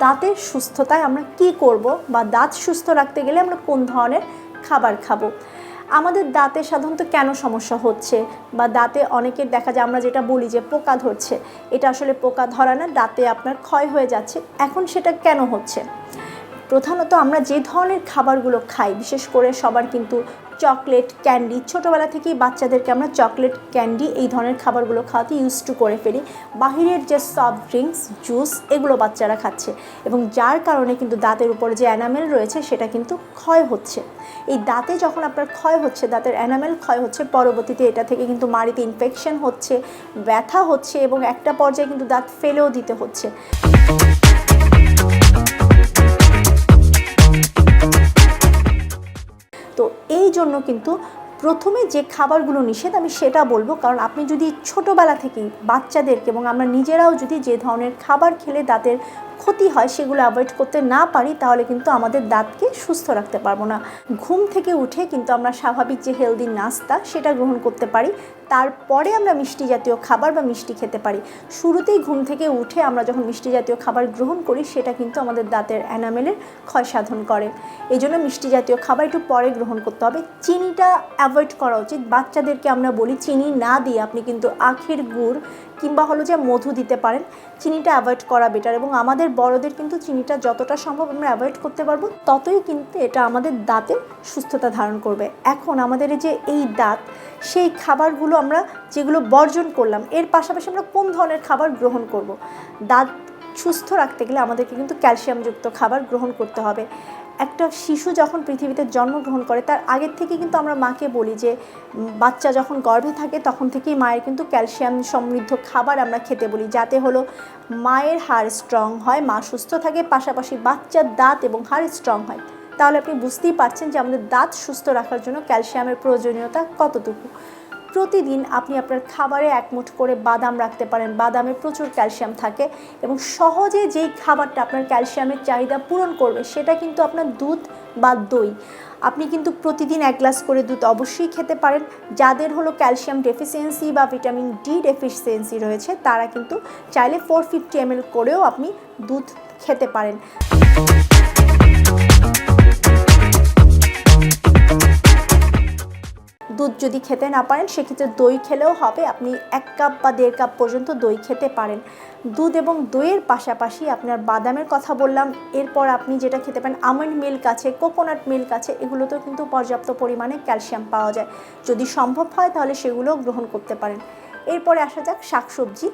দাঁতের সুস্থতায় আমরা কি করব বা দাঁত সুস্থ রাখতে গেলে আমরা কোন ধরনের খাবার খাবো। আমাদের দাঁতে সাধারণত কেন সমস্যা হচ্ছে বা দাঁতে অনেকের দেখা যায় আমরা যেটা বলি যে পোকা ধরছে, এটা আসলে পোকা ধরা না, দাঁতে আপনার ক্ষয় হয়ে যাচ্ছে। এখন সেটা কেন হচ্ছে? প্রধানত আমরা যে ধরনের খাবারগুলো খাই, বিশেষ করে সবার কিন্তু চকলেট, ক্যান্ডি, ছোটোবেলা থেকেই বাচ্চাদেরকে আমরা চকলেট, ক্যান্ডি এই ধরনের খাবারগুলো খাওয়াতে টু করে ফেলি। বাহিরের যে সফট ড্রিঙ্কস, জুস এগুলো বাচ্চারা খাচ্ছে এবং যার কারণে কিন্তু দাঁতের উপরে যে এনামেল রয়েছে সেটা কিন্তু ক্ষয় হচ্ছে। এই দাঁতে যখন আপনার ক্ষয় হচ্ছে, দাঁতের এনামেল ক্ষয় হচ্ছে, পরবর্তীতে এটা থেকে কিন্তু মাড়িতে ইনফেকশন হচ্ছে, ব্যথা হচ্ছে এবং একটা পর্যায়ে কিন্তু দাঁত ফেলেও দিতে হচ্ছে। তো এই জন্য কিন্তু প্রথমে যে খাবারগুলো নিষেধ আমি সেটা বলবো, কারণ আপনি যদি ছোটোবেলা থেকেই বাচ্চাদেরকে এবং আমরা নিজেরাও যদি যে ধরনের খাবার খেলে দাঁতের ক্ষতি হয় সেগুলো অ্যাভয়েড করতে না পারি, তাহলে কিন্তু আমাদের দাঁতকে সুস্থ রাখতে পারবো না। ঘুম থেকে উঠে কিন্তু আমরা স্বাভাবিক যে হেলদি নাস্তা সেটা গ্রহণ করতে পারি, তারপরে আমরা মিষ্টি জাতীয় খাবার বা মিষ্টি খেতে পারি। শুরুতেই ঘুম থেকে উঠে আমরা যখন মিষ্টি জাতীয় খাবার গ্রহণ করি সেটা কিন্তু আমাদের দাঁতের এনামেলের ক্ষয় সাধন করে। এই জন্য মিষ্টি জাতীয় খাবার একটু পরে গ্রহণ করতে হবে। চিনিটা অ্যাভয়েড করা উচিত। বাচ্চাদেরকে আমরা বলি চিনি না দিয়ে আপনি কিন্তু আখের গুড় কিংবা হলো যে মধু দিতে পারেন, চিনিটা অ্যাভয়েড করা বেটার। এবং আমাদের বড়দের কিন্তু চিনিটা যতটা সম্ভব আমরা অ্যাভয়েড করতে পারবো, ততই কিন্তু এটা আমাদের দাঁতের সুস্থতা ধারণ করবে। এখন আমাদের যে এই দাঁত, সেই খাবারগুলো আমরা যেগুলো বর্জন করলাম, এর পাশাপাশি আমরা কোন ধরনের খাবার গ্রহণ করব। দাঁত সুস্থ রাখতে গেলে আমাদেরকে কিন্তু ক্যালসিয়ামযুক্ত খাবার গ্রহণ করতে হবে। একটা শিশু যখন পৃথিবীতে জন্মগ্রহণ করে তার আগের থেকে কিন্তু আমরা মাকে বলি যে বাচ্চা যখন গর্ভে থাকে তখন থেকেই মায়ের কিন্তু ক্যালসিয়াম সমৃদ্ধ খাবার আমরা খেতে বলি, যাতে হলো মায়ের হাড় স্ট্রং হয়, মা সুস্থ থাকে, পাশাপাশি বাচ্চার দাঁত এবং হাড় স্ট্রং হয়। তাহলে আপনি বুঝতেই পারছেন যে আমাদের দাঁত সুস্থ রাখার জন্য ক্যালসিয়ামের প্রয়োজনীয়তা কতটুকু। প্রতিদিন আপনি আপনার খাবারে এক মুঠ করে বাদাম রাখতে পারেন। বাদামে প্রচুর ক্যালসিয়াম থাকে এবং সহজে যেই খাবারটা আপনার ক্যালসিয়ামের চাহিদা পূরণ করবে সেটা কিন্তু আপনার দুধ বা দই। আপনি কিন্তু প্রতিদিন 1 গ্লাস করে দুধ অবশ্যই খেতে পারেন। যাদের হলো ক্যালসিয়াম ডেফিসিয়েন্সি বা ভিটামিন ডি ডেফিসিয়েন্সি রয়েছে তারা কিন্তু চাইলে 450 ml করেও আপনি দুধ খেতে পারেন। দুধ যদি খেতে না পারেন সেক্ষেত্রে দই খেলেও হবে। আপনি 1 কাপ বা 1.5 কাপ পর্যন্ত দই খেতে পারেন। দুধ এবং দইয়ের পাশাপাশি আপনার বাদামের কথা বললাম, এরপর আপনি যেটা খেতে পারেন আমন্ড মিল্ক আছে, কোকোনাট মিল্ক আছে, এগুলোতেও কিন্তু পর্যাপ্ত পরিমাণে ক্যালসিয়াম পাওয়া যায়। যদি সম্ভব হয় তাহলে সেগুলোও গ্রহণ করতে পারেন। এরপরে আসা যাক শাকসবজি।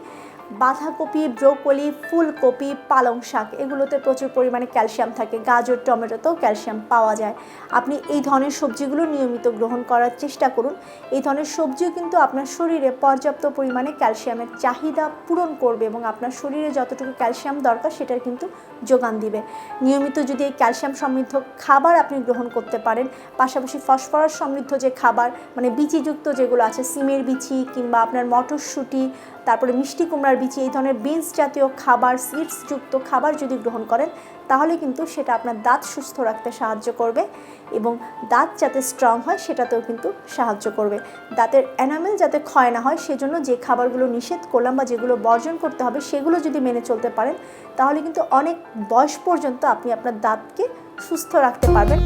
বাঁধাকপি, ব্রোকলি, ফুলকপি, পালং শাক এগুলোতে প্রচুর পরিমাণে ক্যালসিয়াম থাকে। গাজর, টমেটোতেও ক্যালসিয়াম পাওয়া যায়। আপনি এই ধরনের সবজিগুলো নিয়মিত গ্রহণ করার চেষ্টা করুন। এই ধরনের সবজিও কিন্তু আপনার শরীরে পর্যাপ্ত পরিমাণে ক্যালসিয়ামের চাহিদা পূরণ করবে এবং আপনার শরীরে যতটুকু ক্যালসিয়াম দরকার সেটার কিন্তু যোগান দিবে। নিয়মিত যদি এই ক্যালসিয়াম সমৃদ্ধ খাবার আপনি গ্রহণ করতে পারেন, পাশাপাশি ফসফরাস সমৃদ্ধ যে খাবার মানে বিচিযুক্ত যেগুলো আছে, সিমের বিচি কিংবা আপনার মটরশুঁটি, তারপরে মিষ্টি কুমড়ার বিচি, এই ধরনের বিনস জাতীয় খাবার, সিডসযুক্ত খাবার যদি গ্রহণ করেন তাহলে কিন্তু সেটা আপনার দাঁত সুস্থ রাখতে সাহায্য করবে এবং দাঁত যাতে স্ট্রং হয় সেটাতেও কিন্তু সাহায্য করবে। দাঁতের এনামেল যাতে ক্ষয় না হয় সেজন্য যে খাবারগুলো নিষেধ করলাম বা যেগুলো বর্জন করতে হবে সেগুলো যদি মেনে চলতে পারেন তাহলে কিন্তু অনেক বয়স পর্যন্ত আপনি আপনার দাঁতকে সুস্থ রাখতে পারবেন।